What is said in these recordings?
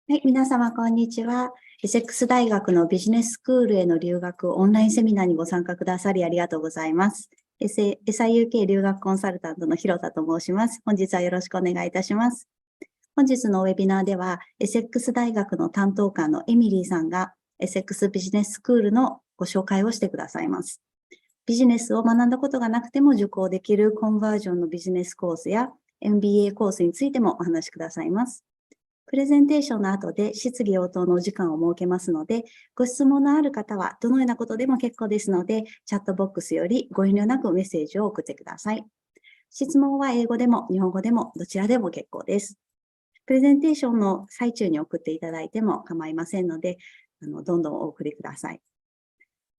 はい、皆様、こんにちは。エセックス大学のビジネススクールへの留学オンラインセミナーにご参加くださりありがとうございます。SIUK 留学コンサルタントの広田と申します。本日はよろしくお願いいたします。本日のウェビナーでは、エセックス大学の担当官のエミリーさんが、エセックスビジネススクールのご紹介をしてくださいます。ビジネスを学んだことがなくても受講できるコンバージョンのビジネスコースや MBA コースについてもお話しくださいます。プレゼンテーションの後で質疑応答のお時間を設けますので、ご質問のある方はどのようなことでも結構ですので、チャットボックスよりご遠慮なくメッセージを送ってください。質問は英語でも日本語でもどちらでも結構です。プレゼンテーションの最中に送っていただいても構いませんので、どんどんお送りください。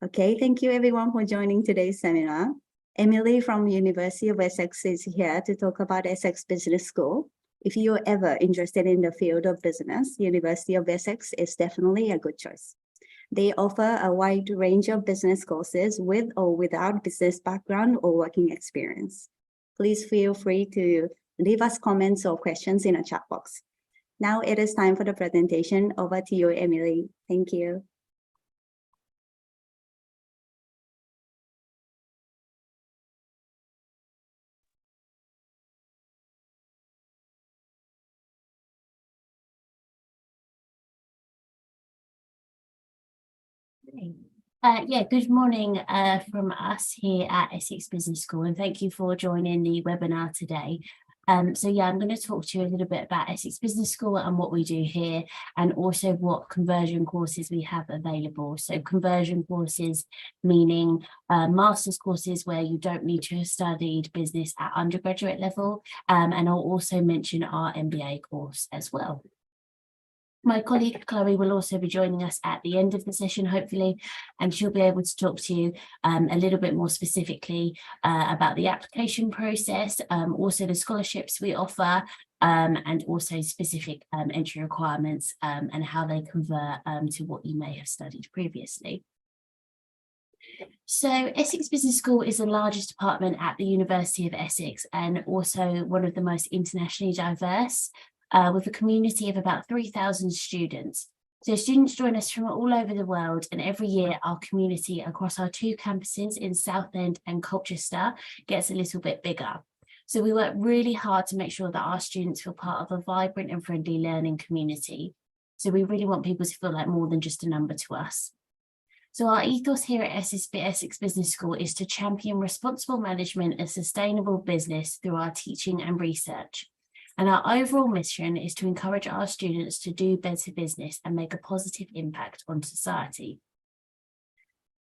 Okay, thank you everyone for joining today's seminar. Emily from University of Essex is here to talk about Essex Business School.If you're ever interested in the field of business, University of Essex is definitely a good choice. They offer a wide range of business courses with or without business background or working experience. Please feel free to leave us comments or questions in a chat box. Now it is time for the presentation. Over to you, Emily. Thank you. Good morning from us here at Essex Business School, and thank you for joining the webinar today. I'm going to talk to you a little bit about Essex Business School and what we do here, and also what conversion courses we have available. So conversion courses meaning master's courses where you don't need to have studied business at undergraduate level, and I'll also mention our MBA course as well. My colleague Chloe will also be joining us at the end of the session, hopefully, and she'll be able to talk to you a little bit more specifically about the application process, also the scholarships we offer, and also specific entry requirements and how they convert to what you may have studied previously. So Essex Business School is the largest department at the University of Essex and also one of the most internationally diverse, with a community of about 3,000 students. So students join us from all over the world, and every year our community across our two campuses in Southend and Colchester gets a little bit bigger. So we work really hard to make sure that our students feel part of a vibrant and friendly learning community. So we really want people to feel like more than just a number to us. So our ethos here at Essex Business School is to champion responsible management and sustainable business through our teaching and research. And our overall mission is to encourage our students to do better business and make a positive impact on society.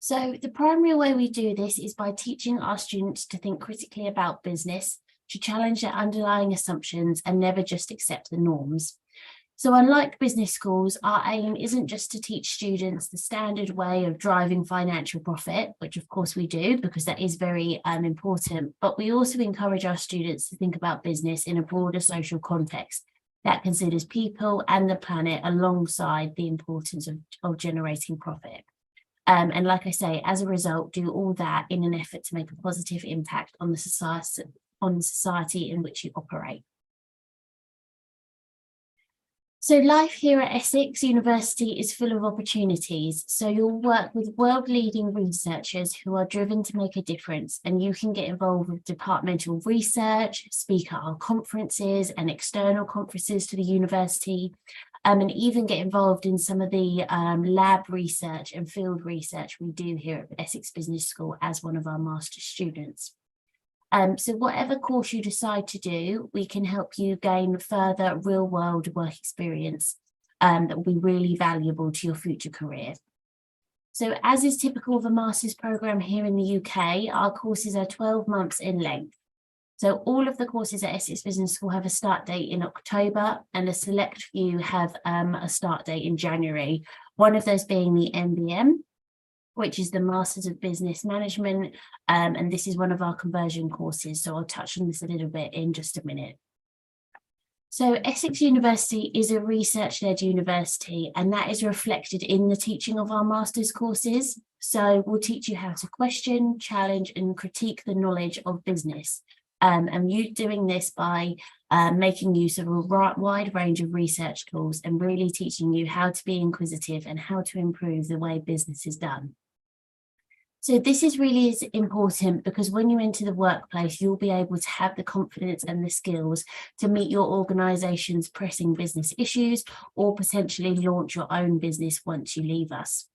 So the primary way we do this is by teaching our students to think critically about business, to challenge their underlying assumptions and never just accept the norms. So unlike business schools, our aim isn't just to teach students the standard way of driving financial profit, which of course we do because that is very important, but we also encourage our students to think about business in a broader social context that considers people and the planet alongside the importance of generating profit. And like I say, as a result, do all that in an effort to make a positive impact on the society in which you operate. So life here at Essex University is full of opportunities. So you'll work with world-leading researchers who are driven to make a difference, and you can get involved with departmental research, speak at our conferences and external conferences to the university, and even get involved in some of the lab research and field research we do here at Essex Business School as one of our master's students. So whatever course you decide to do, we can help you gain further real-world work experience that will be really valuable to your future career. So as is typical of a master's programme here in the UK, our courses are 12 months in length. So all of the courses at Essex Business School have a start date in October, and a select few have a start date in January, one of those being the MBM, which is the Masters of Business Management, and this is one of our conversion courses, so I'll touch on this a little bit in just a minute. So Essex University is a research-led university, and that is reflected in the teaching of our master's courses. So we'll teach you how to question, challenge, and critique the knowledge of business. And you doing this by making use of a wide range of research tools and really teaching you how to be inquisitive and how to improve the way business is done. So this is really important because when you enter the workplace, you'll be able to have the confidence and the skills to meet your organization's pressing business issues or potentially launch your own business once you leave us.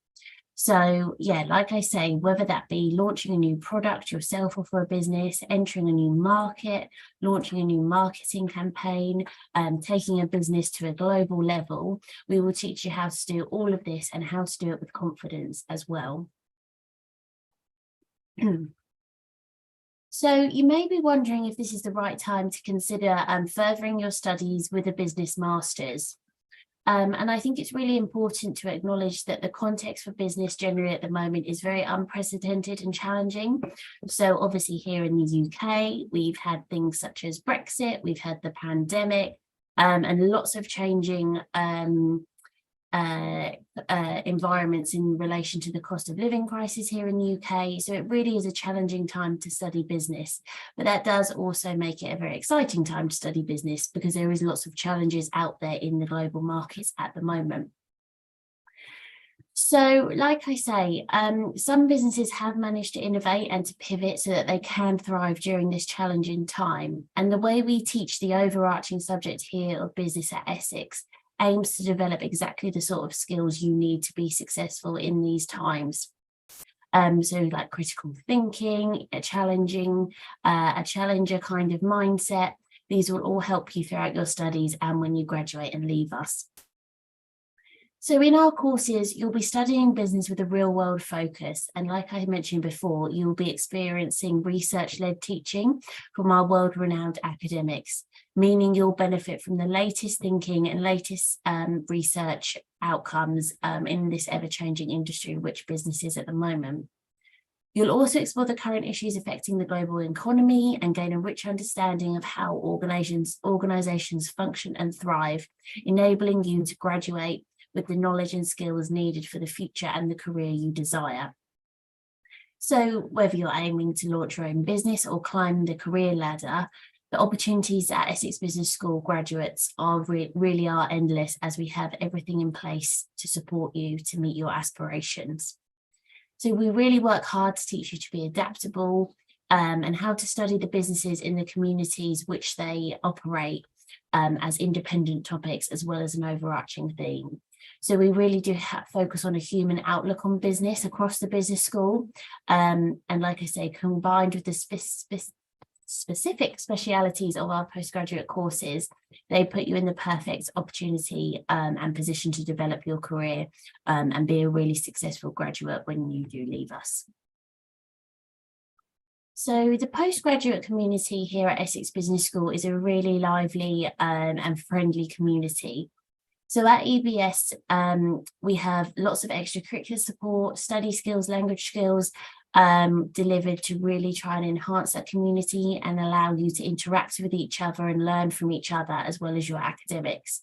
So yeah, like I say, whether that be launching a new product yourself or for a business, entering a new market, launching a new marketing campaign, taking a business to a global level, we will teach you how to do all of this and how to do it with confidence as well. So you may be wondering if this is the right time to consider furthering your studies with a business master's. And I think it's really important to acknowledge that the context for business generally at the moment is very unprecedented and challenging. So obviously here in the UK, we've had things such as Brexit, we've had the pandemic, and lots of changing environments in relation to the cost of living crisis here in the UK. So it really is a challenging time to study business, but that does also make it a very exciting time to study business because there is lots of challenges out there in the global markets at the moment. So like I say, some businesses have managed to innovate and to pivot so that they can thrive during this challenging time. And the way we teach the overarching subject here of business at Essex aims to develop exactly the sort of skills you need to be successful in these times. So like critical thinking, a challenger kind of mindset, these will all help you throughout your studies and when you graduate and leave us. So in our courses, you'll be studying business with a real world focus. And like I mentioned before, you'll be experiencing research-led teaching from our world-renowned academics, meaning you'll benefit from the latest thinking and latest research outcomes in this ever-changing industry, which business is at the moment. You'll also explore the current issues affecting the global economy and gain a rich understanding of how organizations function and thrive, enabling you to graduate with the knowledge and skills needed for the future and the career you desire. So whether you're aiming to launch your own business or climb the career ladder, the opportunities at Essex Business School graduates really are endless, as we have everything in place to support you to meet your aspirations. So we really work hard to teach you to be adaptable and how to study the businesses in the communities which they operate as independent topics, as well as an overarching theme. So we really do focus on a human outlook on business across the business school. And like I say, combined with the specific specialities of our postgraduate courses, they put you in the perfect opportunity and position to develop your career and be a really successful graduate when you do leave us. So the postgraduate community here at Essex Business School is a really lively and friendly community. So at EBS, we have lots of extracurricular support, study skills, language skills delivered to really try and enhance that community and allow you to interact with each other and learn from each other as well as your academics.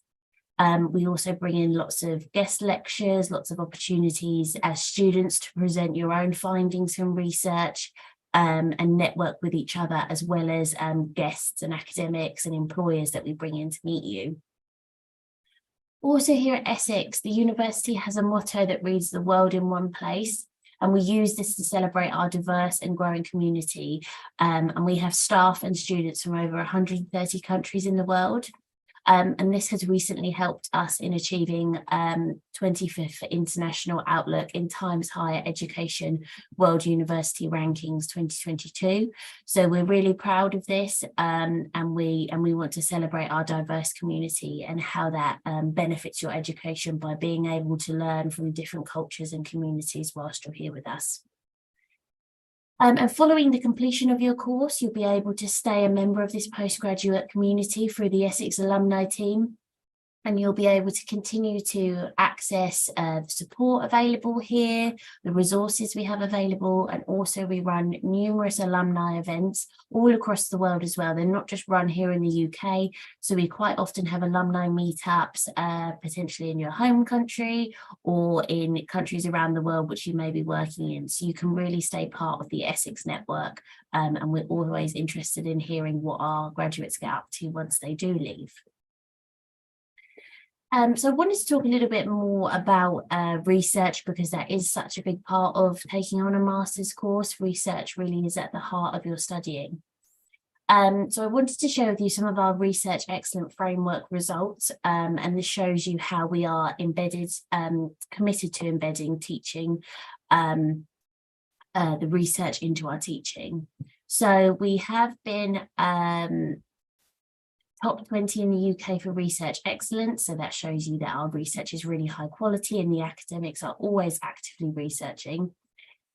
We also bring in lots of guest lectures, lots of opportunities as students to present your own findings from research and network with each other, as well as guests and academics and employers that we bring in to meet you. Also here at Essex, the university has a motto that reads "The world in one place," and we use this to celebrate our diverse and growing community. And we have staff and students from over 130 countries in the world. And this has recently helped us in achieving 25th International Outlook in Times Higher Education World University Rankings 2022. So we're really proud of this, and we want to celebrate our diverse community and how that benefits your education by being able to learn from different cultures and communities whilst you're here with us. And following the completion of your course, you'll be able to stay a member of this postgraduate community through the Essex alumni team. And you'll be able to continue to access the support available here, the resources we have available, and also we run numerous alumni events all across the world as well. They're not just run here in the UK, so we quite often have alumni meetups potentially in your home country or in countries around the world which you may be working in. So you can really stay part of the Essex network, and we're always interested in hearing what our graduates get up to once they do leave. So I wanted to talk a little bit more about research, because that is such a big part of taking on a master's course. Research really is at the heart of your studying. So I wanted to share with you some of our Research Excellence Framework results, and this shows you how we are committed to embedding teaching, the research into our teaching. So we have been top 20 in the UK for research excellence. So that shows you that our research is really high quality and the academics are always actively researching.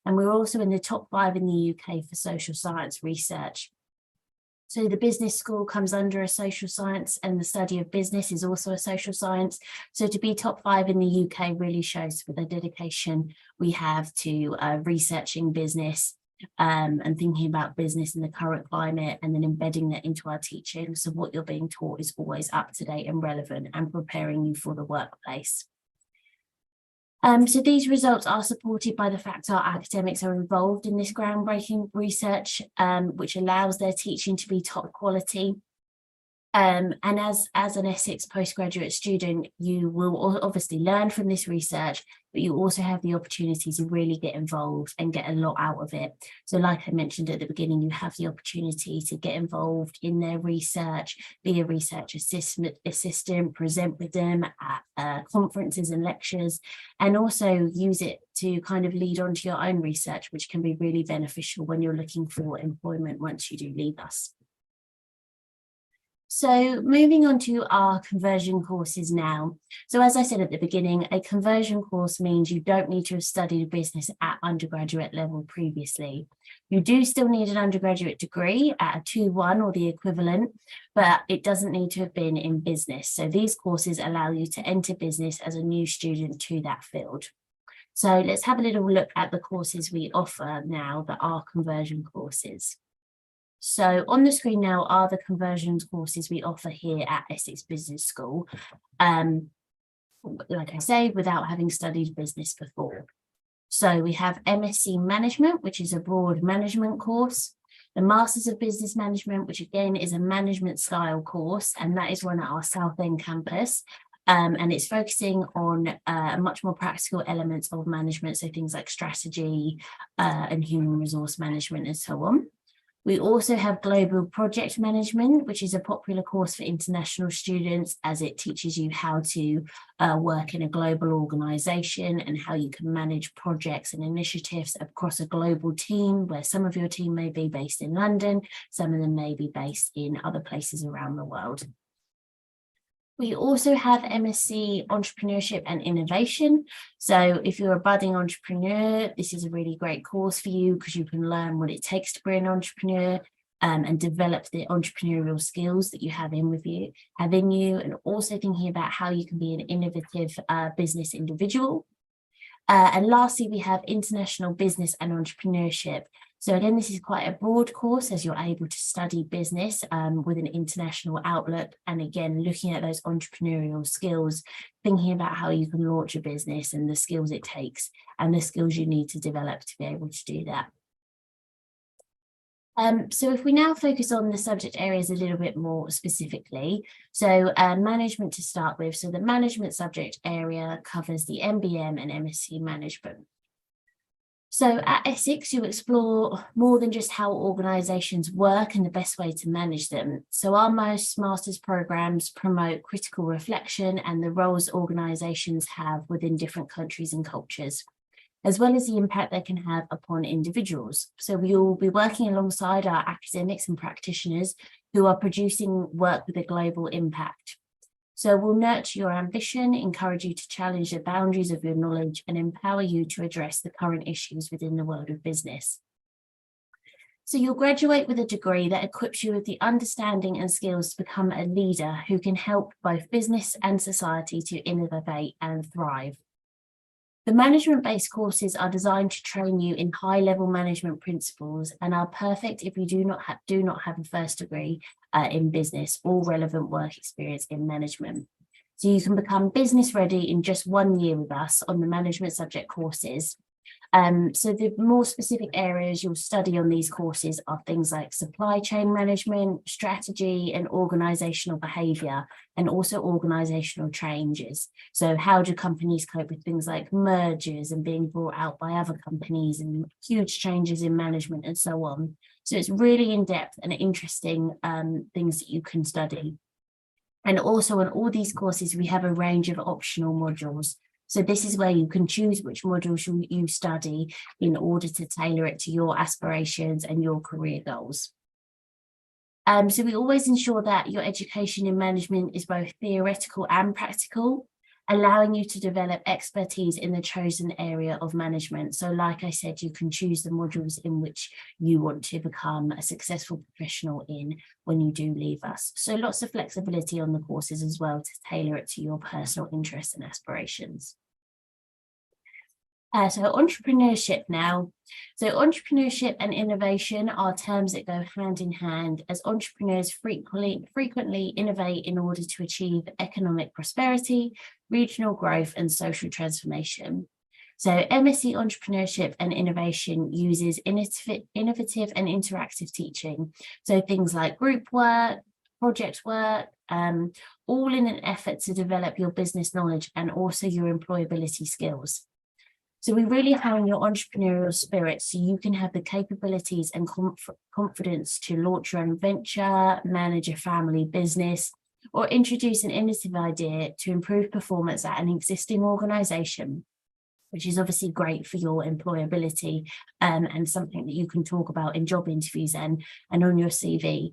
And we're also in the top 5 in the UK for social science research. So the business school comes under a social science, and the study of business is also a social science. So to be top 5 in the UK really shows for the dedication we have to researching business, and thinking about business in the current climate, and then embedding that into our teaching. So what you're being taught is always up to date and relevant and preparing you for the workplace. So these results are supported by the fact our academics are involved in this groundbreaking research, which allows their teaching to be top quality. And as an Essex postgraduate student, you will obviously learn from this research, but you also have the opportunity to really get involved and get a lot out of it. So like I mentioned at the beginning, you have the opportunity to get involved in their research, be a research assistant, present with them at conferences and lectures, and also use it to kind of lead on to your own research, which can be really beneficial when you're looking for employment once you do leave us. So moving on to our conversion courses now. So as I said at the beginning, a conversion course means you don't need to have studied business at undergraduate level previously. You do still need an undergraduate degree at a 2-1 or the equivalent, but it doesn't need to have been in business. So these courses allow you to enter business as a new student to that field. So let's have a little look at the courses we offer now that are conversion courses. So on the screen now are the conversions courses we offer here at Essex Business School. Like I say, without having studied business before. So we have MSc Management, which is a broad management course. The Masters of Business Management, which again is a management style course, and that is run at our Southend campus. And it's focusing on much more practical elements of management, so things like strategy and human resource management and so on. We also have Global Project Management, which is a popular course for international students, as it teaches you how to work in a global organisation and how you can manage projects and initiatives across a global team, where some of your team may be based in London, some of them may be based in other places around the world. We also have MSc Entrepreneurship and Innovation. So if you're a budding entrepreneur, this is a really great course for you, because you can learn what it takes to be an entrepreneur and develop the entrepreneurial skills that you have in you, and also thinking about how you can be an innovative business individual. And lastly, we have International Business and Entrepreneurship. So again, this is quite a broad course, as you're able to study business with an international outlook. And again, looking at those entrepreneurial skills, thinking about how you can launch a business and the skills it takes and the skills you need to develop to be able to do that. So if we now focus on the subject areas a little bit more specifically, so management to start with. So the management subject area covers the MBM and MSc Management. So at Essex, you explore more than just how organisations work and the best way to manage them. So our most master's programmes promote critical reflection and the roles organisations have within different countries and cultures, as well as the impact they can have upon individuals. So we will be working alongside our academics and practitioners who are producing work with a global impact. So we'll nurture your ambition, encourage you to challenge the boundaries of your knowledge, and empower you to address the current issues within the world of business. So you'll graduate with a degree that equips you with the understanding and skills to become a leader who can help both business and society to innovate and thrive. The management-based courses are designed to train you in high-level management principles and are perfect if you do not have a first degree in business or relevant work experience in management. So you can become business ready in just 1 year with us on the management subject courses. So the more specific areas you'll study on these courses are things like supply chain management, strategy and organizational behavior, and also organizational changes. So how do companies cope with things like mergers and being brought out by other companies and huge changes in management and so on. So it's really in-depth and interesting things that you can study. And also on all these courses, we have a range of optional modules. So this is where you can choose which modules you study in order to tailor it to your aspirations and your career goals. So we always ensure that your education in management is both theoretical and practical, allowing you to develop expertise in the chosen area of management. So like I said, you can choose the modules in which you want to become a successful professional in when you do leave us. So lots of flexibility on the courses as well to tailor it to your personal interests and aspirations. So entrepreneurship now. So entrepreneurship and innovation are terms that go hand in hand, as entrepreneurs frequently innovate in order to achieve economic prosperity, regional growth, and social transformation. So MSc Entrepreneurship and Innovation uses innovative and interactive teaching. So things like group work, project work, all in an effort to develop your business knowledge and also your employability skills. So we really hone your entrepreneurial spirit so you can have the capabilities and confidence to launch your own venture, manage a family business, or introduce an innovative idea to improve performance at an existing organization, which is obviously great for your employability and something that you can talk about in job interviews and on your CV.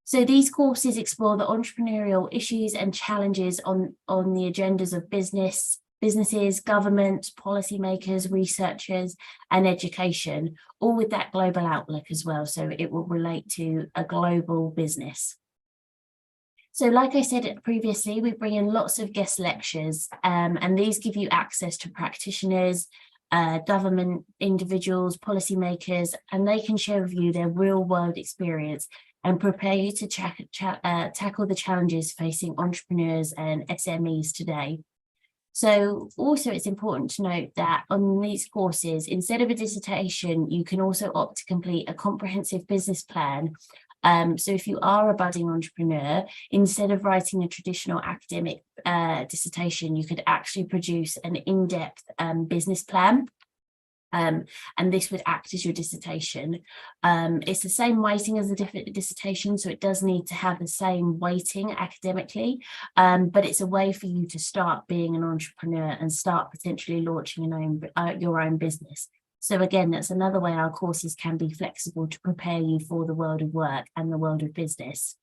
So these courses explore the entrepreneurial issues and challenges on the agendas of businesses, government, policymakers, researchers, and education, all with that global outlook as well. So it will relate to a global business. So like I said previously, we bring in lots of guest lectures, and these give you access to practitioners, government individuals, policymakers, and they can share with you their real world experience and prepare you to tackle the challenges facing entrepreneurs and SMEs today. So also it's important to note that on these courses, instead of a dissertation, you can also opt to complete a comprehensive business plan. So if you are a budding entrepreneur, instead of writing a traditional academic dissertation, you could actually produce an in-depth business plan. And this would act as your dissertation. It's the same weighting as the dissertation, so it does need to have the same weighting academically, but it's a way for you to start being an entrepreneur and start potentially launching your own business. So again, that's another way our courses can be flexible to prepare you for the world of work and the world of business.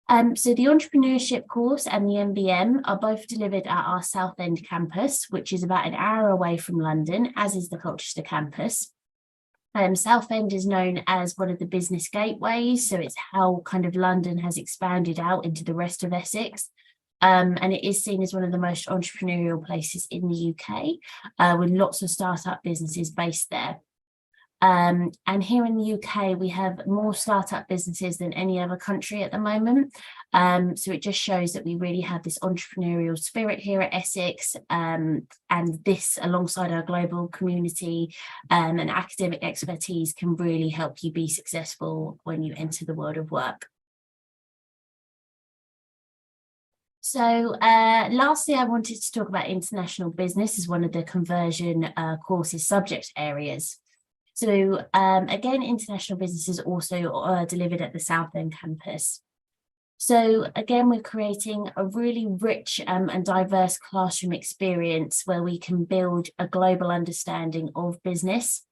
So the entrepreneurship course and the MBM are both delivered at our Southend campus, which is about an hour away from London, as is the Colchester campus. Southend is known as one of the business gateways, so it's how kind of London has expanded out into the rest of Essex. And it is seen as one of the most entrepreneurial places in the UK, with lots of startup businesses based there. And here in the UK, we have more startup businesses than any other country at the moment. So it just shows that we really have this entrepreneurial spirit here at Essex, and this alongside our global community and academic expertise can really help you be successful when you enter the world of work. So lastly, I wanted to talk about international business as one of the conversion courses subject areas. So again, international business is also delivered at the Southend campus. So again, we're creating a really rich and diverse classroom experience where we can build a global understanding of business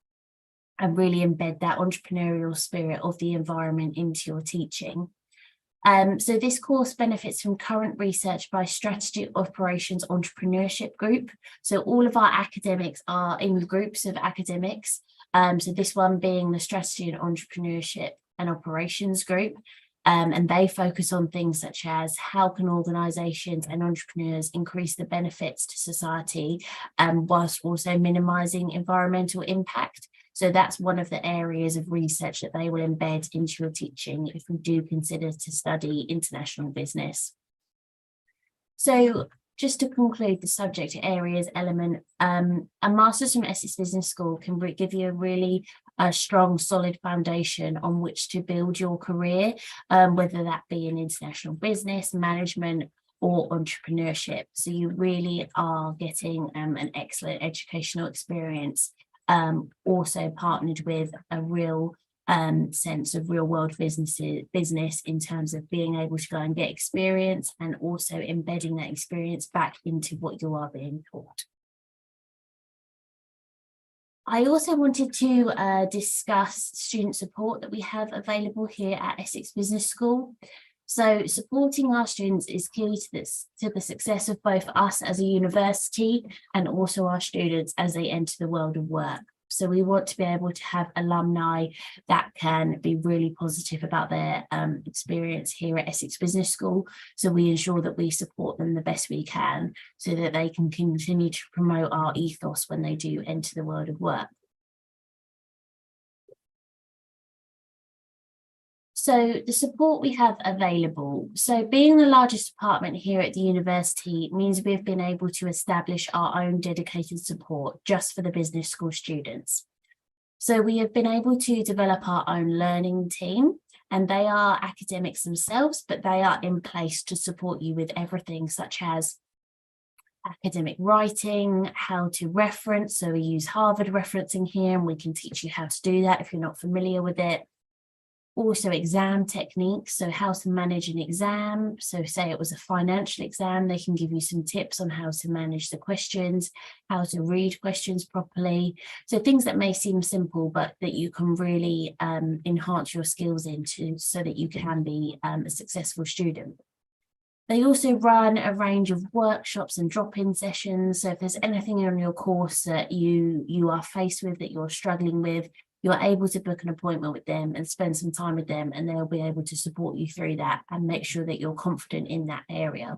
and really embed that entrepreneurial spirit of the environment into your teaching. So this course benefits from current research by Strategy Operations Entrepreneurship Group. So all of our academics are in groups of academics. So this one being the Strategy and Entrepreneurship and Operations group. And they focus on things such as how can organisations and entrepreneurs increase the benefits to society whilst also minimising environmental impact. So that's one of the areas of research that they will embed into your teaching if you do consider to study international business. So just to conclude the subject areas element, a Master's from Essex Business School can give you a really strong, solid foundation on which to build your career, whether that be in international business, management, or entrepreneurship. So you really are getting an excellent educational experience, also partnered with a real sense of real world business in terms of being able to go and get experience and also embedding that experience back into what you are being taught. I also wanted to discuss student support that we have available here at Essex Business School. So supporting our students is key to the success of both us as a university and also our students as they enter the world of work. So we want to be able to have alumni that can be really positive about their experience here at Essex Business School. So we ensure that we support them the best we can so that they can continue to promote our ethos when they do enter the world of work. So the support we have available. So being the largest department here at the university means we've been able to establish our own dedicated support just for the business school students. So we have been able to develop our own learning team, and they are academics themselves, but they are in place to support you with everything such as academic writing, how to reference. So we use Harvard referencing here, and we can teach you how to do that if you're not familiar with it. Also exam techniques, so how to manage an exam. So say it was a financial exam, they can give you some tips on how to manage the questions, how to read questions properly. So things that may seem simple, but that you can really enhance your skills into so that you can be a successful student. They also run a range of workshops and drop-in sessions. So if there's anything on your course that you are faced with, that you're struggling with, you're able to book an appointment with them and spend some time with them, and they'll be able to support you through that and make sure that you're confident in that area.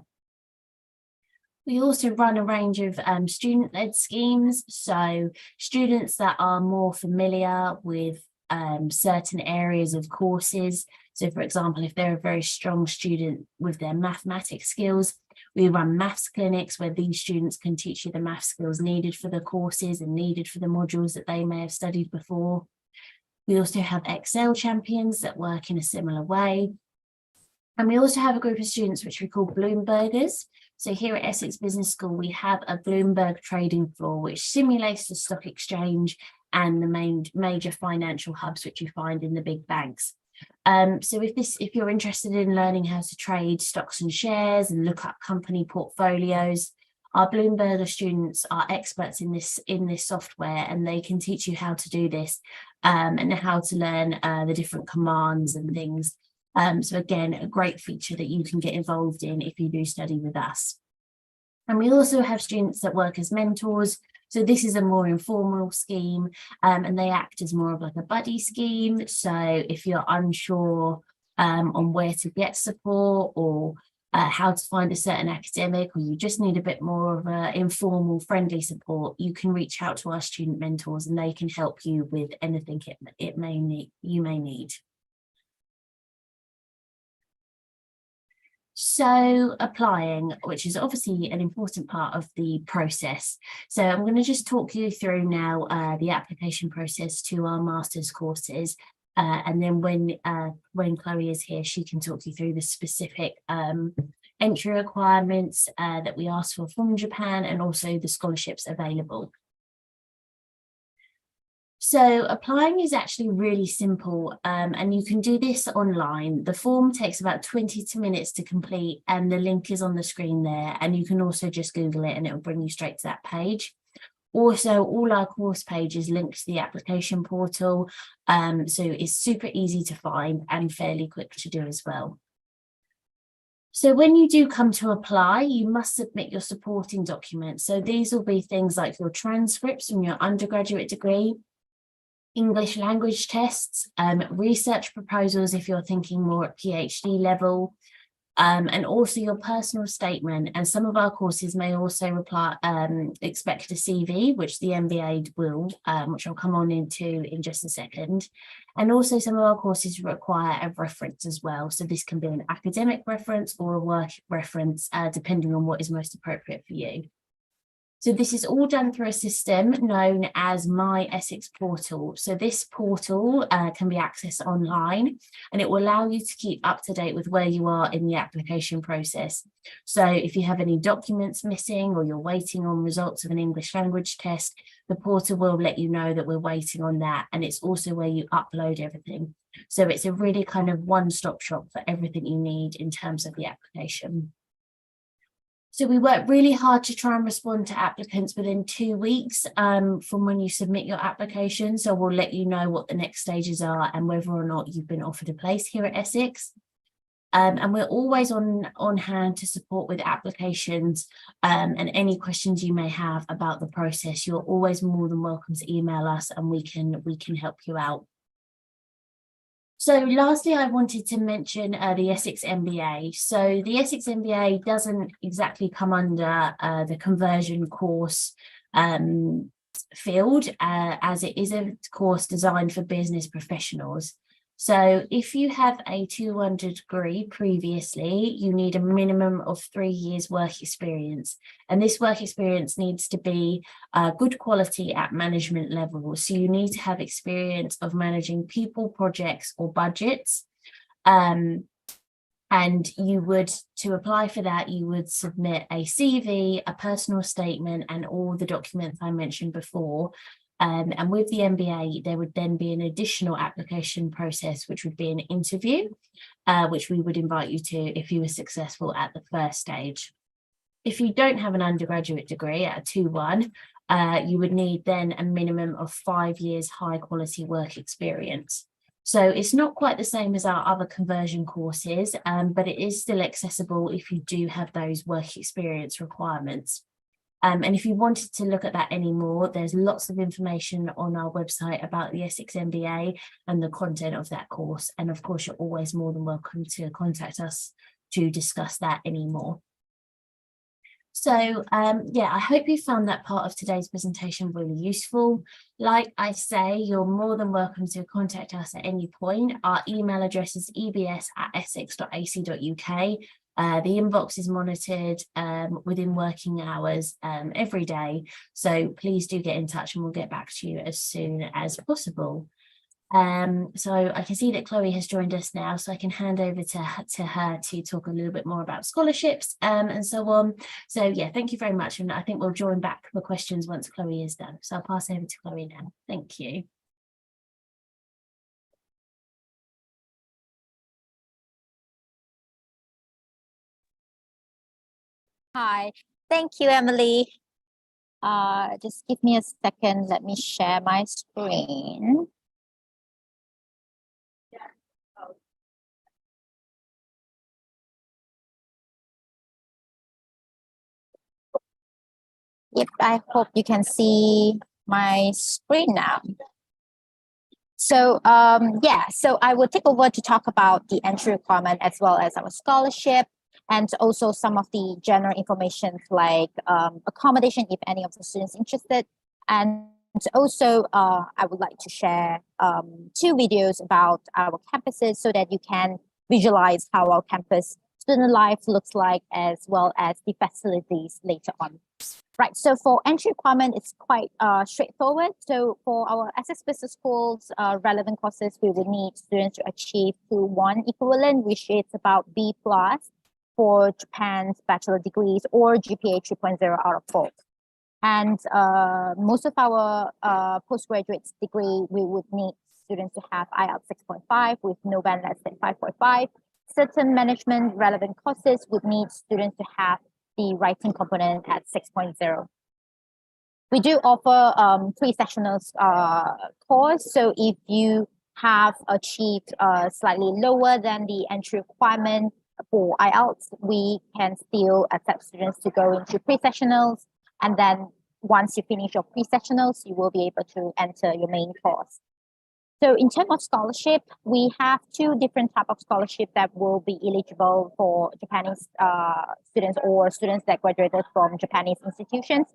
We also run a range of student-led schemes. So students that are more familiar with certain areas of courses. So for example, if they're a very strong student with their mathematics skills, we run maths clinics where these students can teach you the math skills needed for the courses and needed for the modules that they may have studied before. We also have Excel champions that work in a similar way. And we also have a group of students which we call Bloombergers. So here at Essex Business School, we have a Bloomberg trading floor, which simulates the stock exchange and the major financial hubs which you find in the big banks. So if you're interested in learning how to trade stocks and shares and look up company portfolios, our Bloomberger students are experts in this software, and they can teach you how to do this and how to learn the different commands and things. So again, a great feature that you can get involved in if you do study with us. And we also have students that work as mentors. So this is a more informal scheme, and they act as more of like a buddy scheme. So if you're unsure on where to get support or how to find a certain academic, or you just need a bit more of a informal, friendly support, you can reach out to our student mentors and they can help you with anything you may need. So applying, which is obviously an important part of the process. So I'm going to just talk you through now the application process to our master's courses. And then when Chloe is here, she can talk you through the specific entry requirements that we ask for from Japan, and also the scholarships available. So applying is actually really simple, and you can do this online. The form takes about 22 minutes to complete, and the link is on the screen there, and you can also just Google it and it will bring you straight to that page. Also, all our course pages link to the application portal, so it's super easy to find and fairly quick to do as well. So when you do come to apply, you must submit your supporting documents. So these will be things like your transcripts from your undergraduate degree, English language tests, research proposals if you're thinking more at PhD level, and also your personal statement. And some of our courses may also expect a CV, which the MBA will, which I'll come on into in just a second. And also some of our courses require a reference as well. So this can be an academic reference or a work reference, depending on what is most appropriate for you. So this is all done through a system known as My Essex Portal. So this portal can be accessed online, and it will allow you to keep up to date with where you are in the application process. So if you have any documents missing or you're waiting on results of an English language test, the portal will let you know that we're waiting on that. And it's also where you upload everything. So it's a really kind of one-stop shop for everything you need in terms of the application. So we work really hard to try and respond to applicants within 2 weeks from when you submit your application. So we'll let you know what the next stages are and whether or not you've been offered a place here at Essex. And we're always on hand to support with applications and any questions you may have about the process. You're always more than welcome to email us and we can help you out. So lastly, I wanted to mention the Essex MBA. So the Essex MBA doesn't exactly come under the conversion course field, as it is a course designed for business professionals. So if you have a 2-1 degree previously, you need a minimum of 3 years work experience. And this work experience needs to be good quality at management level. So you need to have experience of managing people, projects, or budgets. And you would, to apply for that, you would submit a CV, a personal statement, and all the documents I mentioned before. And with the MBA, there would then be an additional application process, which would be an interview, which we would invite you to if you were successful at the first stage. If you don't have an undergraduate degree at a 2-1, you would need then a minimum of 5 years high quality work experience. So it's not quite the same as our other conversion courses, but it is still accessible if you do have those work experience requirements. And if you wanted to look at that anymore, there's lots of information on our website about the Essex MBA and the content of that course. And of course, you're always more than welcome to contact us to discuss that anymore. So yeah, I hope you found that part of today's presentation really useful. Like I say, you're more than welcome to contact us at any point. Our email address is ebs@essex.ac.uk. The inbox is monitored within working hours every day. So please do get in touch and we'll get back to you as soon as possible. So I can see that Chloe has joined us now, so I can hand over to her to talk a little bit more about scholarships and so on. So yeah, thank you very much. And I think we'll join back for questions once Chloe is done. So I'll pass over to Chloe now. Thank you. Hi, thank you, Emily. Just give me a second. Let me share my screen. Yep, I hope you can see my screen now. So yeah, so I will take over to talk about the entry requirement as well as our scholarship, and also some of the general information like accommodation if any of the students interested. And also I would like to share 2 videos about our campuses so that you can visualize how our campus student life looks like, as well as the facilities later on. Right, so for entry requirement, it's quite straightforward. So for our Essex Business School's relevant courses, we would need students to achieve 2-1 equivalent, which is about B+ for Japan's bachelor degrees, or GPA 3.0 out of 4. And most of our postgraduate degree, we would need students to have IELTS 6.5 with no band less than 5.5. Certain management relevant courses would need students to have the writing component at 6.0. We do offer pre-sessionals course. So if you have achieved slightly lower than the entry requirement for IELTS, we can still accept students to go into pre-sessionals. And then once you finish your pre-sessionals, you will be able to enter your main course. So in terms of scholarship, we have two different types of scholarship that will be eligible for Japanese students or students that graduated from Japanese institutions.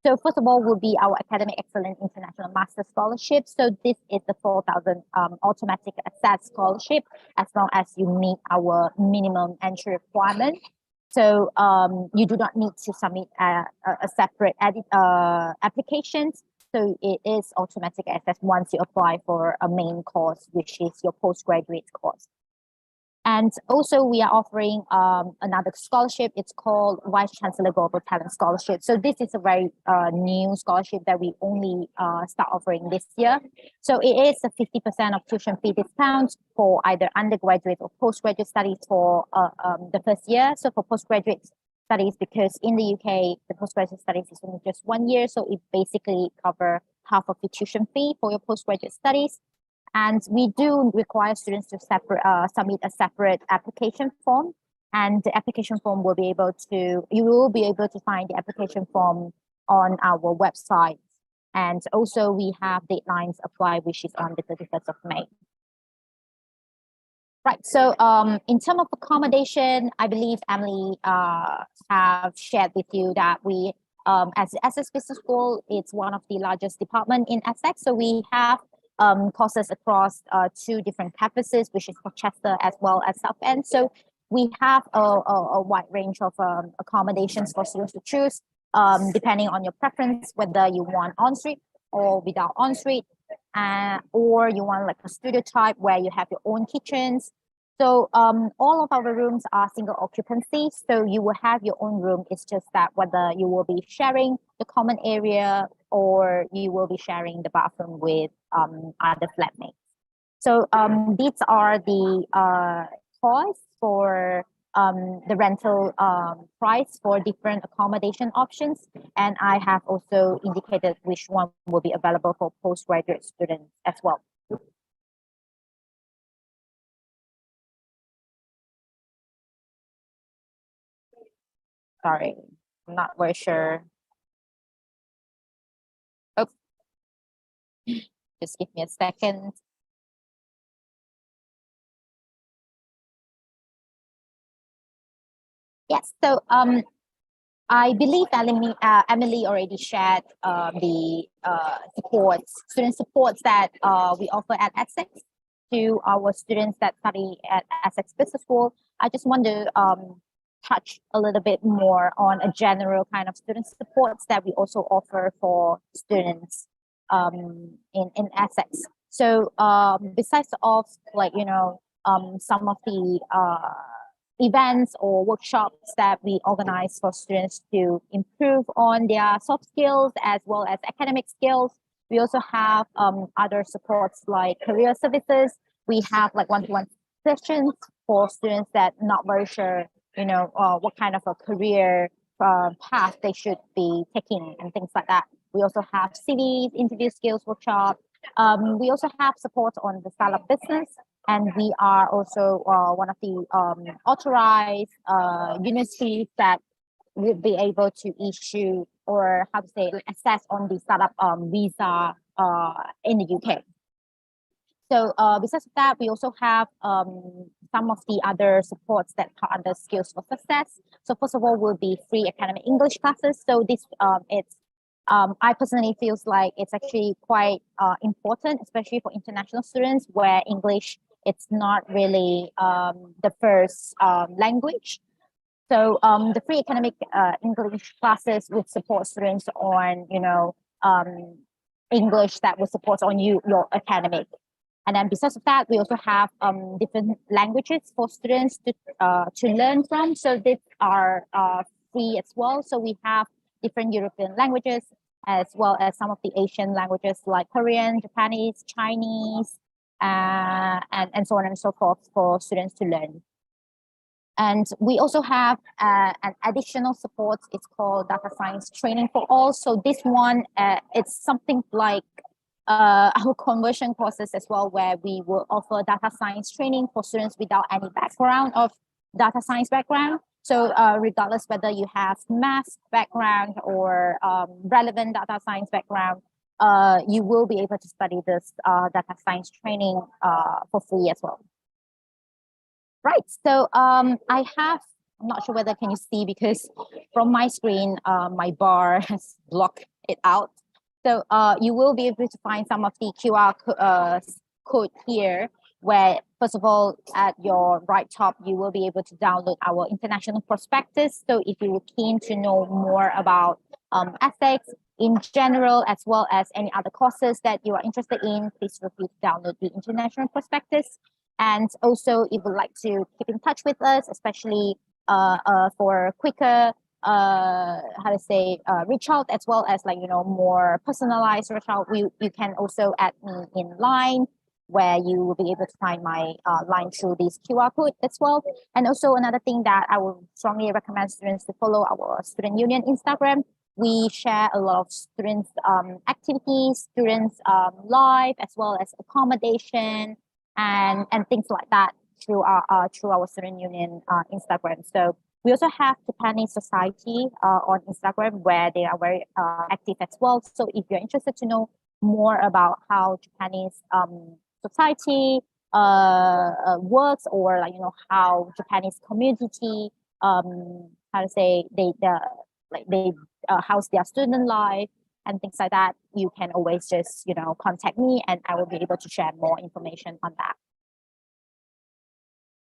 So first of all will be our Academic Excellence International Master Scholarship. So this is the 4,000 automatic access scholarship as long as you meet our minimum entry requirement. So you do not need to submit a separate applications. So it is automatic access once you apply for a main course, which is your postgraduate course. And also we are offering another scholarship. It's called Vice Chancellor Global Talent Scholarship. So this is a very new scholarship that we only start offering this year. So it is a 50% of tuition fee discount for either undergraduate or postgraduate studies for the first year. So for postgraduate studies, because in the UK, the postgraduate studies is only just 1 year. So it basically covers half of the tuition fee for your postgraduate studies. And we do require students to submit a separate application form. And the application form will be able to, you will be able to find the application form on our website. And also we have deadlines apply, which is on the 31st of May. Right, so in terms of accommodation, I believe Emily have shared with you that we, as the Essex Business School, it's one of the largest department in Essex. So we have courses across two different campuses, which is Rochester as well as Southend. So we have a wide range of accommodations for students to choose, depending on your preference, whether you want on-suite or without on-suite, or you want like a studio type where you have your own kitchens. So all of our rooms are single occupancy, so you will have your own room. It's just that whether you will be sharing the common area or you will be sharing the bathroom with other flatmates. So these are the costs for the rental price for different accommodation options. And I have also indicated which one will be available for postgraduate students as well. Sorry, I'm not very sure. Oh, just give me a second. Yes, so I believe Emily already shared the student supports that we offer at Essex to our students that study at Essex Business School. I just want to touch a little bit more on a general kind of student supports that we also offer for students in Essex. So besides of like, you know, some of the events or workshops that we organize for students to improve on their soft skills as well as academic skills, we also have other supports like career services. We have like one-to-one sessions for students that not very sure, you know, what kind of a career path they should be taking and things like that. We also have CVs, interview skills workshop. We also have support on the startup business, and we are also one of the authorized universities that will be able to issue or how to say access on the startup visa in the UK. So besides that, we also have some of the other supports that are under Skills for Success. So first of all, will be free academic English classes. So this it's I personally feels like it's actually quite important, especially for international students where English it's not really the first language. So the free academic English classes would support students on, you know, English that will support on your academic. And then besides of that, we also have different languages for students to learn from. So these are free as well. So we have different European languages as well as some of the Asian languages like Korean, Japanese, Chinese, and so on and so forth for students to learn. And we also have an additional support. It's called Data Science Training for All. So this one, it's something like our conversion courses as well, where we will offer data science training for students without any background of data science background. So regardless whether you have math background or relevant data science background, you will be able to study this data science training for free as well. Right, so I'm not sure whether can you see because from my screen, my bar has blocked it out. So you will be able to find some of the QR code here, where first of all, at your right top, you will be able to download our international prospectus. So if you're keen to know more about Essex in general, as well as any other courses that you are interested in, please feel free to download the international prospectus. And also, if you'd like to keep in touch with us, especially for quicker, reach out, as well as more personalized reach out, you can also add me in line, where you will be able to find my line through this QR code as well. And also another thing that I would strongly recommend students to follow our student union Instagram. We share a lot of students activities, students live, as well as accommodation and things like that through our student union Instagram. So we also have Japanese Society on Instagram, where they are very active as well. So if you're interested to know more about how Japanese society works, or how Japanese community they house their student life and things like that, you can always just contact me, and I will be able to share more information on that.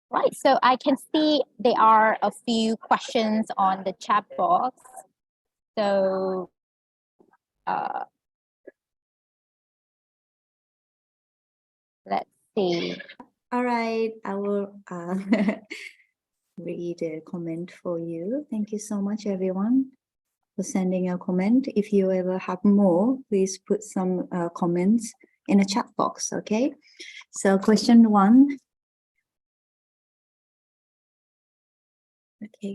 Right, so I can see there are a few questions on the chat box. So let's see. All right, I will read a comment for you. Thank you so much, everyone, for sending a comment. If you ever have more, please put some comments in a chat box, okay? So question 1.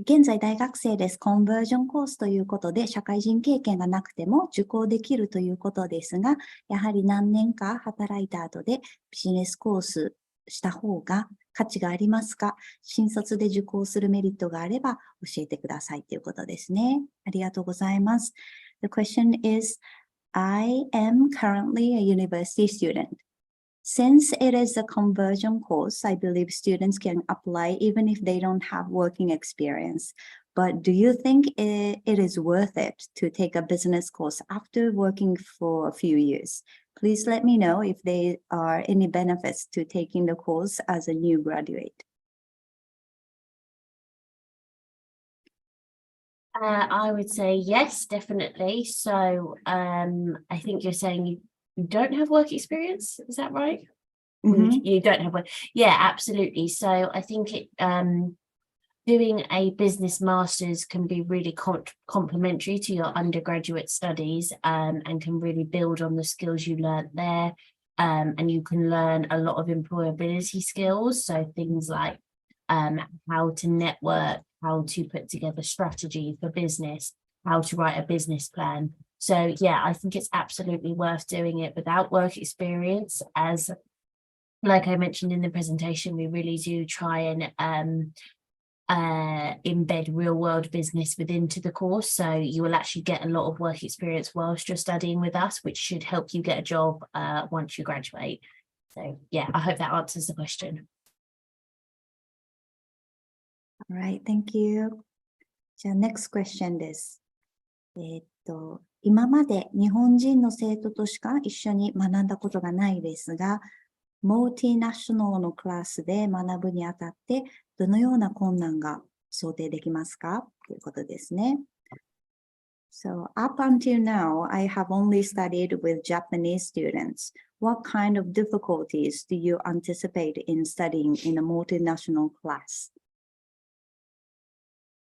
現在大学生です。コンバージョンコースということで、社会人経験がなくても受講できるということですが、やはり何年か働いた後でビジネスコースした方が価値がありますか？新卒で受講するメリットがあれば教えてくださいということですね。ありがとうございます。The question is, I am currently a university student. Since it is a conversion course, I believe students can apply even if they don't have working experience. But do you think it is worth it to take a business course after working for a few years? Please let me know if there are any benefits to taking the course as a new graduate. I would say yes, definitely. So I think you're saying you don't have work experience, is that right? Mm-hmm. You don't have work. Yeah, absolutely. So I think doing a business master's can be really complementary to your undergraduate studies, and can really build on the skills you learned there. And you can learn a lot of employability skills. So things like how to network, how to put together strategy for business, how to write a business plan. So yeah, I think it's absolutely worth doing it without work experience, as like I mentioned in the presentation, we really do try and embed real world business into the course. So you will actually get a lot of work experience whilst you're studying with us, which should help you get a job once you graduate. So yeah, I hope that answers the question. All right, thank you. じゃあ next question です。今まで日本人の生徒としか一緒に学んだことがないですが、モーティナショナルのクラスで学ぶにあたってどのような困難が想定できますかということですね。So up until now, I have only studied with Japanese students. What kind of difficulties do you anticipate in studying in a multinational class?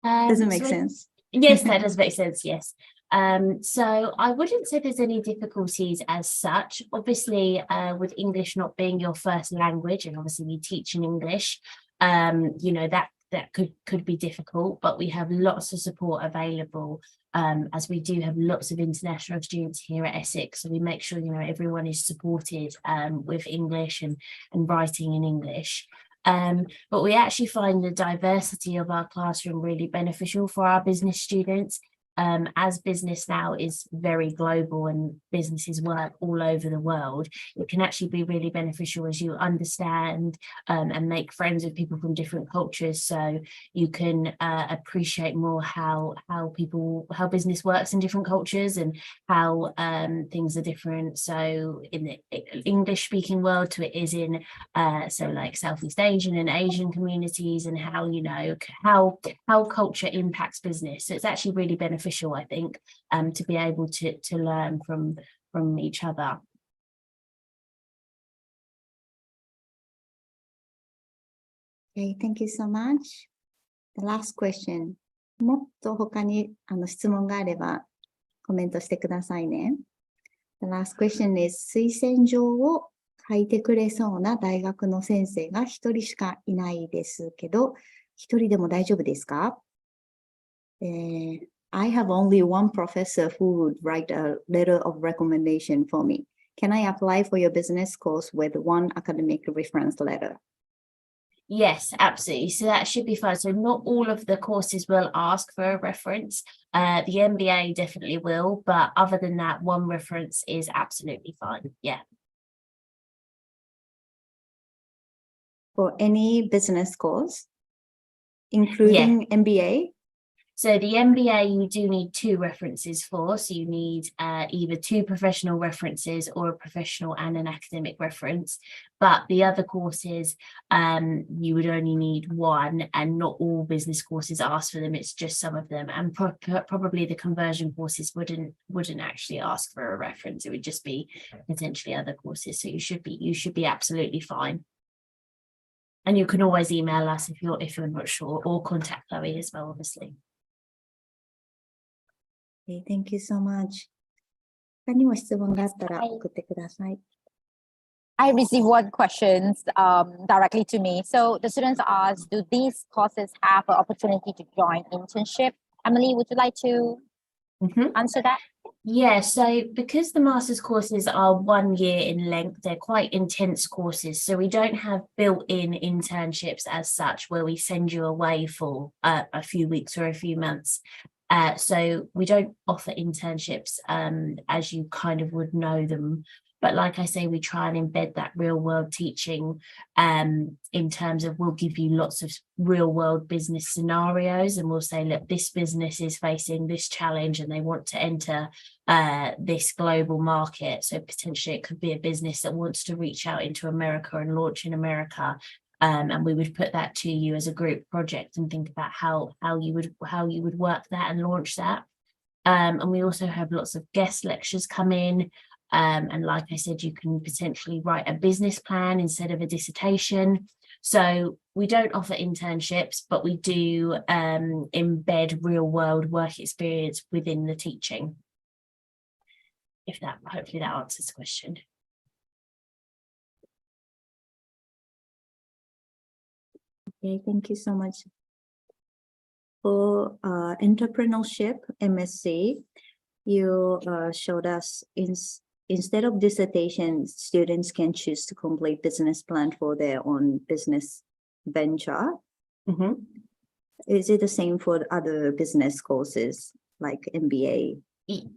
Does it make sense? Yes, that does make sense, yes. So I wouldn't say there's any difficulties as such. Obviously, with English not being your first language, and obviously we teach in English, that could be difficult, but we have lots of support available, as we do have lots of international students here at Essex. So we make sure, everyone is supported with English and writing in English. But we actually find the diversity of our classroom really beneficial for our business students. as business now is very global and businesses work all over the world, it can actually be really beneficial as you understand and make friends with people from different cultures, so you can appreciate more how business works in different cultures and how things are different. So in the English speaking world to it is in so like Southeast Asian and Asian communities, and how, you know, how culture impacts business. So it's actually really beneficial, I think, to be able to learn from each other. Okay, thank you so much. The last question. もっと他に質問があればコメントしてくださいね。The last question is 推薦状を書いてくれそうな大学の先生が一人しかいないですけど、一人でも大丈夫ですか？I have only one professor who would write a letter of recommendation for me. Can I apply for your business course with one academic reference letter? Yes, absolutely. So that should be fine. So not all of the courses will ask for a reference. The MBA definitely will, but other than that, one reference is absolutely fine. Yeah. For any business course, including MBA? So the MBA you do need 2 references for. So you need either 2 professional references or a professional and an academic reference. But the other courses, you would only need 1, and not all business courses ask for them. It's just some of them, and probably the conversion courses wouldn't actually ask for a reference. It would just be potentially other courses. So you should be absolutely fine. And you can always email us if you're not sure, or contact Chloe as well, obviously. Okay, thank you so much. 他にも質問があったら送ってください。I received one question directly to me. So the students asked, do these courses have an opportunity to join internship? Emily, would you like to answer that? Yeah, so because the master's courses are 1 year in length, they're quite intense courses. So we don't have built-in internships as such, where we send you away for a few weeks or a few months. So we don't offer internships as you kind of would know them. But like I say, we try and embed that real world teaching in terms of, we'll give you lots of real world business scenarios, and we'll say, look, this business is facing this challenge and they want to enter this global market. So potentially it could be a business that wants to reach out into America and launch in America. And we would put that to you as a group project and think about how you would work that and launch that. And we also have lots of guest lectures come in. And like I said, you can potentially write a business plan instead of a dissertation. So we don't offer internships, but we do embed real world work experience within the teaching. Hopefully that answers the question. Okay, thank you so much. For entrepreneurship MSc, you showed us instead of dissertation, students can choose to complete business plan for their own business venture. Is it the same for other business courses like MBA?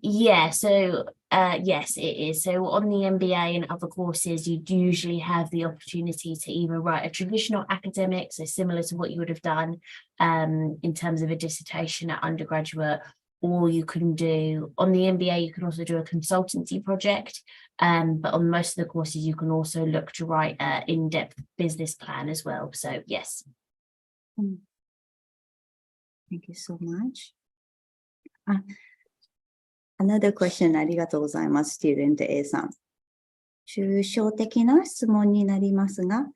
Yeah, so yes, it is. So on the MBA and other courses, you'd usually have the opportunity to either write a traditional academic, so similar to what you would have done in terms of a dissertation at undergraduate, or you can do, on the MBA, you can also do a consultancy project. But on most of the courses, you can also look to write an in-depth business plan as well. So yes. Thank you so much. Another question, ありがとうございます、Student A さん。抽象的な質問になりますが、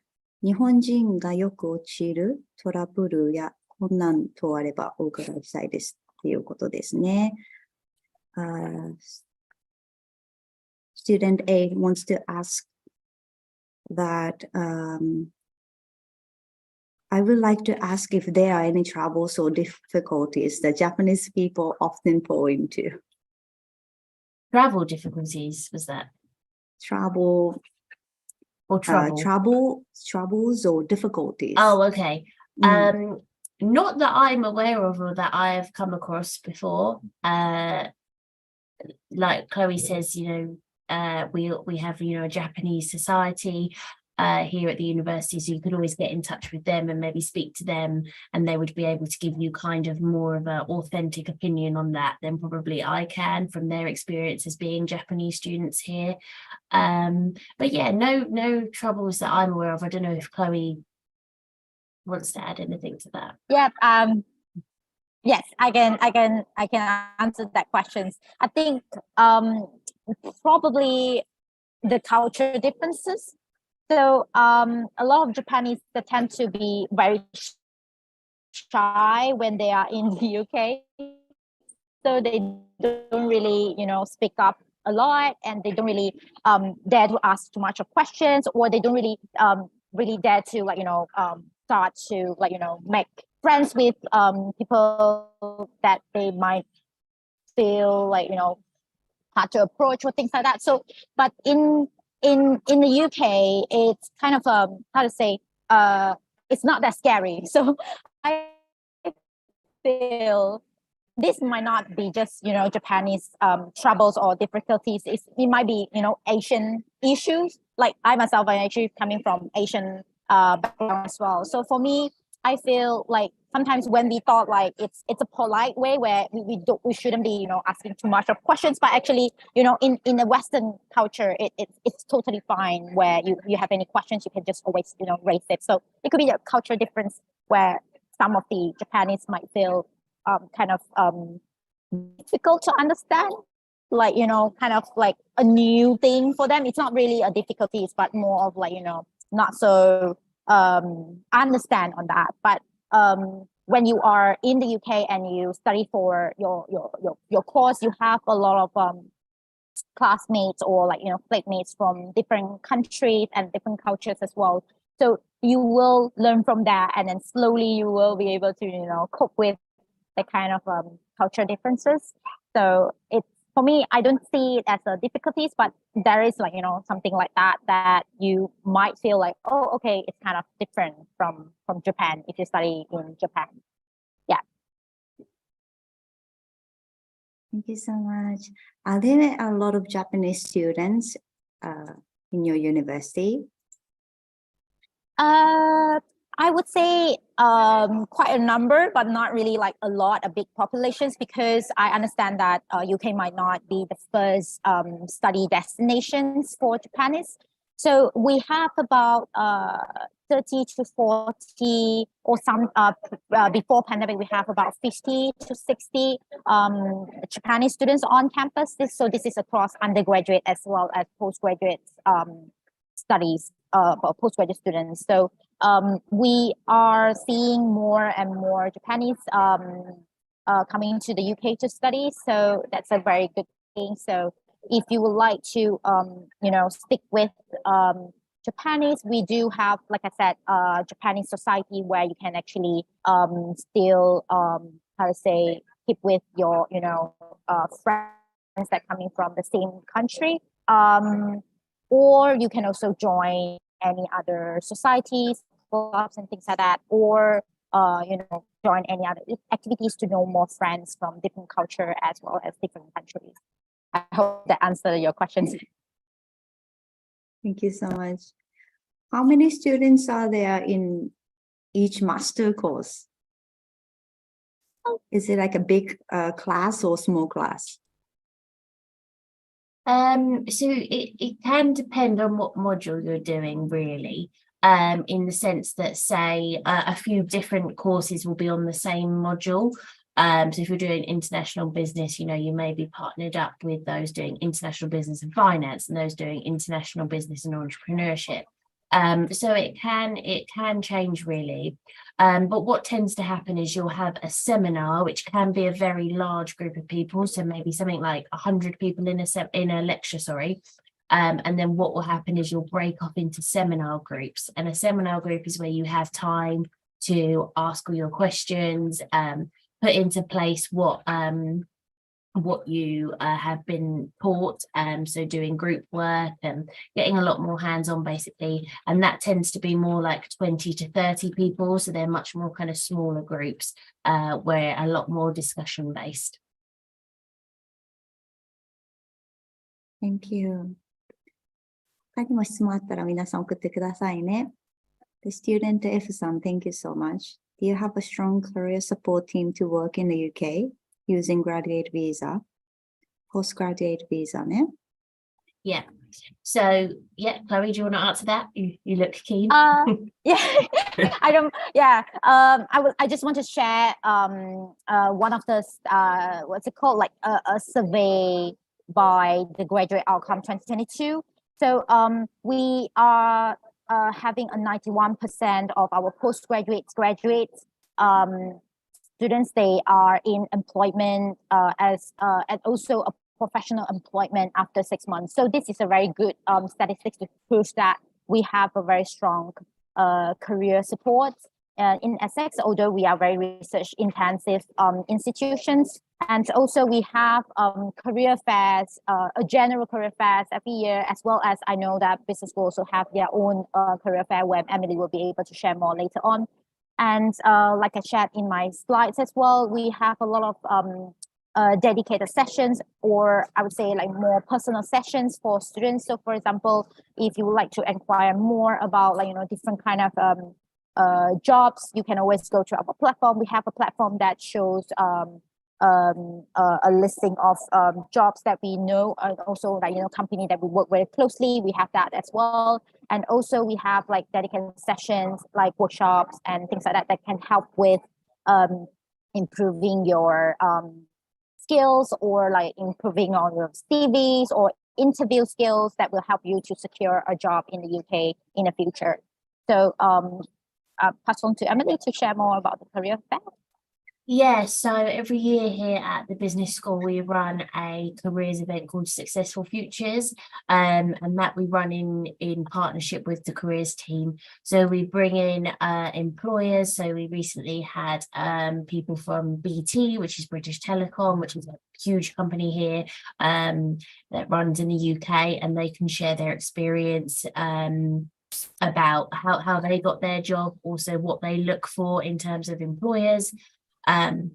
日本人がよく陥るトラブルや困難等あればお伺いしたいですっていうことですね。Student A wants to ask that I would like to ask if there are any troubles or difficulties that Japanese people often fall into. Travel difficulties, was that? Trouble Or trouble? Troubles or difficulties. Oh, okay. Not that I'm aware of or that I have come across before. Like Chloe says, we have, a Japanese society here at the university, so you could always get in touch with them and maybe speak to them, and they would be able to give you kind of more of an authentic opinion on that than probably I can from their experience as being Japanese students here. But yeah, no troubles that I'm aware of. I don't know if Chloe wants to add anything to that. Yeah. Yes, I can answer that question. I think probably the culture differences. So a lot of Japanese they tend to be very shy when they are in the UK. So they don't really, speak up a lot, and they don't really dare to ask too much of questions, or they don't really dare to start to make friends with people that they might feel hard to approach or things like that. So, but in the UK, it's kind of how to say, it's not that scary. So I feel this might not be just Japanese troubles or difficulties. It might be Asian issues. Like I myself, I'm actually coming from Asian background as well. So for me, I feel like sometimes when we thought like it's a polite way where we shouldn't be asking too much of questions, but actually in the Western culture it's totally fine where you have any questions you can just always raise it. So it could be a cultural difference where some of the Japanese might feel kind of difficult to understand, like kind of like a new thing for them. It's not really a difficulty, it's but more of like not so understand on that. But when you are in the UK and you study for your course, you have a lot of classmates or flatmates from different countries and different cultures as well. So you will learn from that, and then slowly you will be able to cope with the kind of culture differences. So it's, for me, I don't see it as a difficulties, but there is something like that you might feel like, oh, okay, it's kind of different from Japan if you study in Japan. Yeah. Thank you so much. Are there a lot of Japanese students in your university? I would say quite a number, but not really like a lot, a big populations, because I understand that UK might not be the first study destinations for Japanese. So we have about 30 to 40, or some before pandemic, we have about 50 to 60 Japanese students on campus. So this is across undergraduate as well as postgraduate studies for postgraduate students. So we are seeing more and more Japanese coming to the UK to study. So that's a very good thing. So if you would like to, stick with Japanese, we do have, like I said, Japanese society where you can actually still, how to say, keep with your, friends that coming from the same country. Or you can also join any other societies, clubs and things like that, or join any other activities to know more friends from different culture as well as different countries. I hope that answered your questions. Thank you so much. How many students are there in each master course? Is it like a big class or small class? So it can depend on what module you're doing, really, in the sense that, say, a few different courses will be on the same module. So if you're doing international business, you may be partnered up with those doing international business and finance and those doing international business and entrepreneurship. So it can change, really. But what tends to happen is you'll have a seminar, which can be a very large group of people. So maybe something like 100 people in a lecture, sorry. And then what will happen is you'll break off into seminar groups. And a seminar group is where you have time to ask all your questions, put into place what what you have been taught, so doing group work and getting a lot more hands-on basically, and that tends to be more like 20 to 30 people, so they're much more kind of smaller groups where a lot more discussion based. Thank you. 他にも質問あったら皆さん送ってくださいね。The student F さん、Thank you so much. Do you have a strong career support team to work in the UK using graduate visa, postgraduate visa ね。Yeah. So, yeah, Chloe, do you want to answer that? You look keen. Yeah, I don't. Yeah, I just want to share one of the what's it called, like a survey by the Graduate Outcome 2022. So we are having a 91% of our postgraduates, graduates, students. They are in employment and also a professional employment after 6 months. So this is a very good statistics to prove that we have a very strong career support in Essex, although we are very research intensive institutions. And also we have career fairs, a general career fairs every year, as well as I know that business will also have their own career fair where Emily will be able to share more later on. And like I shared in my slides as well, we have a lot of dedicated sessions, or I would say like more personal sessions for students. So for example, if you would like to inquire more about like, different kind of jobs, you can always go to our platform. We have a platform that shows a listing of jobs that we know, and also like, company that we work very closely. We have that as well. And also we have like dedicated sessions, like workshops and things like that, that can help with improving your skills, or like improving on your CVs or interview skills that will help you to secure a job in the UK in the future. So I'll pass on to Emily to share more about the career fair. Yeah, so every year here at the business school, we run a careers event called Successful Futures, and that we run in partnership with the careers team. So we bring in employers. So we recently had people from BT, which is British Telecom, which is a huge company here that runs in the UK, and they can share their experience about how they got their job, also what they look for in terms of employers. And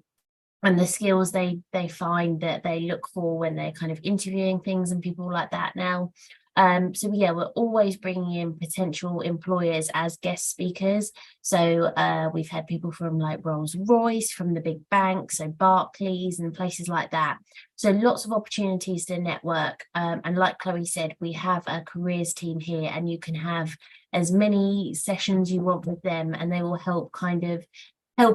the skills they find that they look for when they're kind of interviewing things and people like that now. So yeah, we're always bringing in potential employers as guest speakers. So we've had people from like Rolls-Royce, from the big banks, so Barclays and places like that. So lots of opportunities to network. And like Chloe said, we have a careers team here, and you can have as many sessions you want with them, and they will help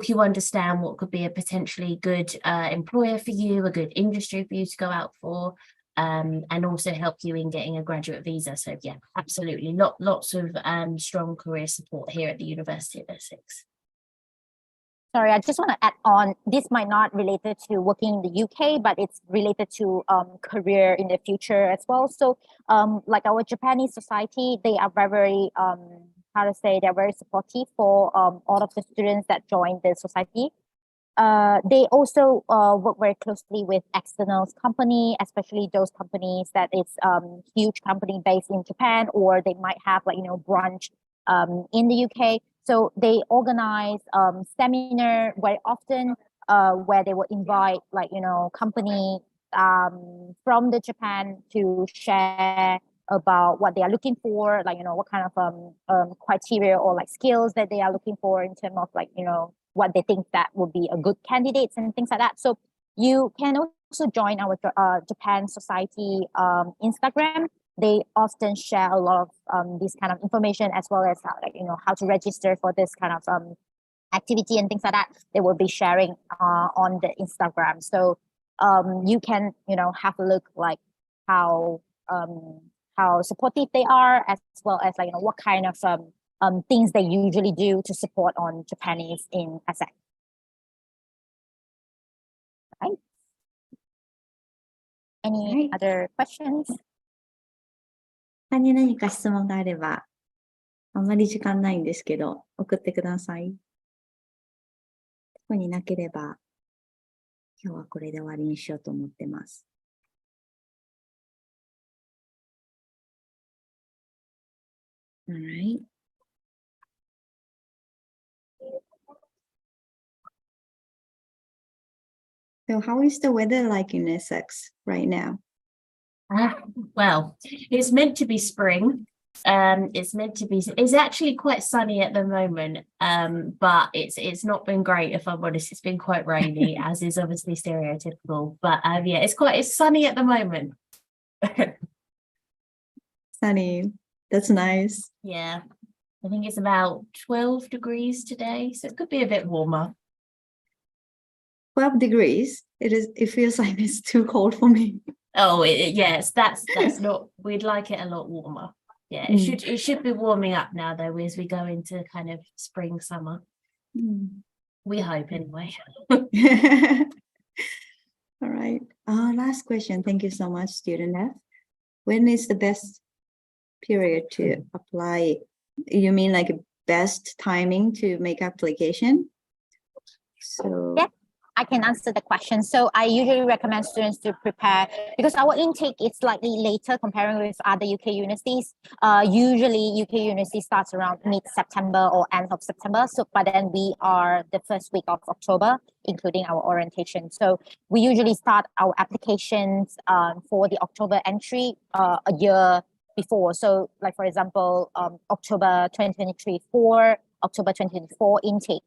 you understand what could be a potentially good employer for you, a good industry for you to go out for, and also help you in getting a graduate visa. So yeah, absolutely. Lots of strong career support here at the University of Essex. Sorry, I just want to add on, this might not related to working in the UK, but it's related to career in the future as well. So like our Japanese society, they are very they're very supportive for all of the students that join the society. They also work very closely with external company, especially those companies that it's huge company based in Japan, or they might have like, branch in the UK. So they organize seminar very often where they will invite like, company from the Japan to share about what they are looking for, like, what kind of criteria or like skills that they are looking for in terms of like, what they think that would be a good candidates and things like that. So you can also join our Japan Society Instagram. They often share a lot of this kind of information, as well as like, how to register for this kind of activity and things like that. They will be sharing on the Instagram. So you can, have a look like how supportive they are, as well as like, what kind of things they usually do to support on Japanese in Essex. Right. Any other questions? 他に何か質問があれば、あんまり時間ないんですけど、送ってください。特になければ今日はこれで終わりにしようと思ってます。Alright. So how is the weather like in Essex right now? Well, it's meant to be spring. It's actually quite sunny at the moment, but it's not been great, if I'm honest. It's been quite rainy, as is obviously stereotypical. But yeah, it's sunny at the moment. Sunny. That's nice. Yeah, I think it's about 12 degrees today, so it could be a bit warmer. 12 degrees. It feels like it's too cold for me. Oh, yes, that's not. We'd like it a lot warmer. Yeah, it should be warming up now though, as we go into kind of spring, summer. We hope anyway. All right. Last question. Thank you so much, student F. When is the best period to apply? You mean like best timing to make application? So Yeah, I can answer the question. So I usually recommend students to prepare because our intake is slightly later comparing with other UK universities. Usually UK university starts around mid-September or end of September. So by then we are the first week of October, including our orientation. So we usually start our applications for the October entry a year before. So like, for example, October 2023 for October 2024 intake.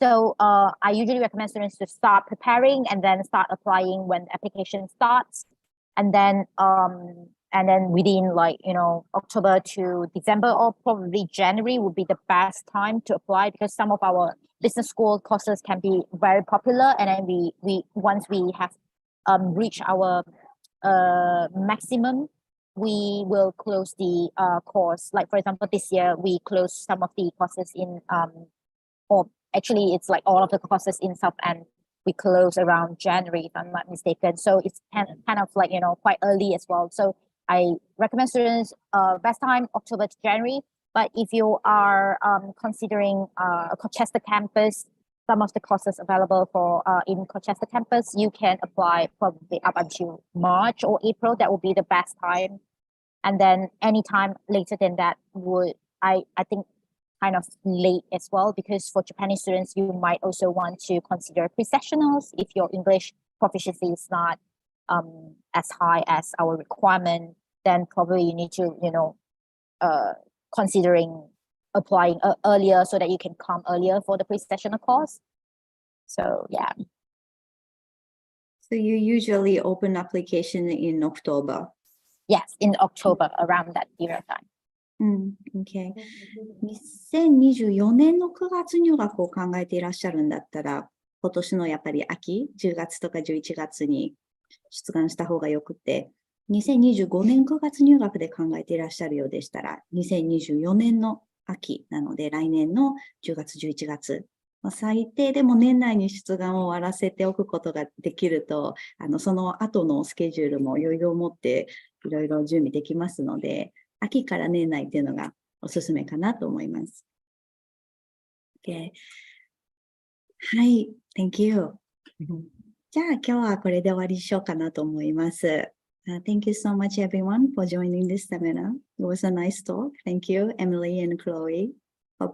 So I usually recommend students to start preparing and then start applying when the application starts. And then within October to December or probably January would be the best time to apply because some of our business school courses can be very popular. And then we once we have reached our maximum, we will close the course. Like for example, this year we closed some of the courses in actually, it's like all of the courses in South End, we close around January, if I'm not mistaken. So it's kind of like, quite early as well. So I recommend students best time, October to January. But if you are considering a Colchester campus, some of the courses available for in Colchester campus, you can apply probably up until March or April. That would be the best time. And then anytime later than that would, I think, kind of late as well, because for Japanese students, you might also want to consider pre-sessionals if your English proficiency is not as high as our requirement, then probably you need to, considering applying earlier so that you can come earlier for the pre-sessional course. So, yeah. So you usually open application in October? Yes, in October, around that period of time. Okay. 2024年の9月入学を考えていらっしゃるんだったら、今年のやっぱり秋、10月とか11月に出願した方がよくて、2025年9月入学で考えていらっしゃるようでしたら、2024年の秋なので、来年の10月、11月、最低でも年内に出願を終わらせておくことができると、その後のスケジュールも余裕を持っていろいろ準備できますので、秋から年内っていうのがおすすめかなと思います。Okay. はい、Thank you. じゃあ今日はこれで終わりにしようかなと思います。Thank you so much everyone for joining this seminar. It was a nice talk. Thank you, Emily and Chloe. I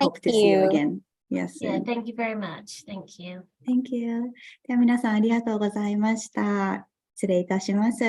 hope to see you again. Yes. Yeah, thank you very much. Thank you. Thank you. では皆さんありがとうございました。失礼いたします。